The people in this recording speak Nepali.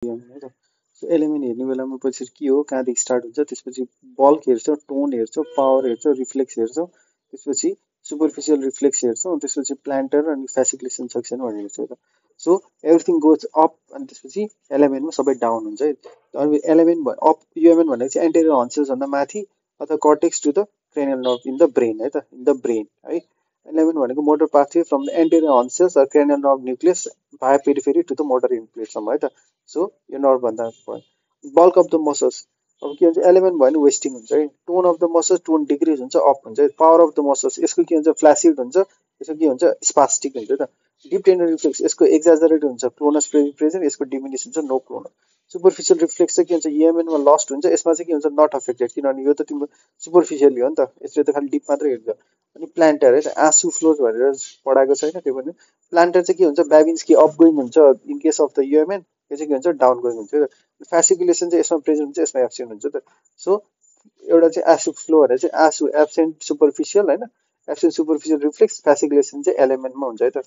है त सो एलिमेन्ट हेर्ने बेलामा पछि के हो कहाँदेखि स्टार्ट हुन्छ त्यसपछि बल्क हेर्छौँ टोन हेर्छौँ पावर हेर्छौँ रिफ्लेक्स हेर्छौँ त्यसपछि सुपरफिसियल रिफ्लेक्स हेर्छौँ त्यसपछि प्लान्टर अनि फेसिकुलेसन सेक्सन भनेर हेर्छौँ त सो एभ्रिथिङ गोज अप अनि त्यसपछि एलिमेन्टमा सबै डाउन हुन्छ है अनि एलिमेन्ट अप युएमएन भनेको चाहिँ एन्टेरियर हन्सेल्स भन्दा माथि अथवा cortex to the cranial nerve in the brain है त इन द ब्रेन है एलिमेन्ट भनेको motor pathway from the anterior horn cells or cranial nerve nucleus via periphery to the motor इनप्लेटसम्म है त सो यो नर्भ भन्दा बल्क अफ द मसल्स अब के भन्छ एलिमेन्ट भयो भने वेस्टिङ हुन्छ है tone of the muscles tone decrease हुन्छ अप हुन्छ पावर अफ द मसल्स यसको के हुन्छ फ्ल्यासिड हुन्छ यसको के हुन्छ स्पास्टिक हुन्छ त डिप टेन्डर रिफ्लेक्स यसको एक्जाजरेट हुन्छ क्लोनस प्रेजेन्ट यसको डिमिनिस हुन्छ नो क्लोनस सुपरफिसियल रिफ्लेक्स चाहिँ के हुन्छ युएमएनमा लस्ट हुन्छ यसमा चाहिँ के हुन्छ नट अफेक्टेड किनभने यो त तिम्रो सुपरफिसियली हो नि त यसले त खालि डिप मात्रै हेर्छ अनि प्लान्टर है त आसु फ्लोज भनेर पढाएको छैन त्यो पनि प्लान्टर चाहिँ के हुन्छ बेबिन्सकी अपगोइङ हुन्छ in case of the UMN यो चाहिँ के हुन्छ डाउन गोइङ हुन्छ फेसिकुलेसन चाहिँ यसमा प्रेजेन्ट हुन्छ यसमा एब्सेन्ट हुन्छ त सो एउटा चाहिँ आसु फ्लो भनेर चाहिँ आसु एब्सेन्ट सुपरफिसियल होइन एब्सेन्ट सुपरफिसियल रिफ्लेक्स फेसिकुलेसन चाहिँ एलिमेन्टमा हुन्छ है त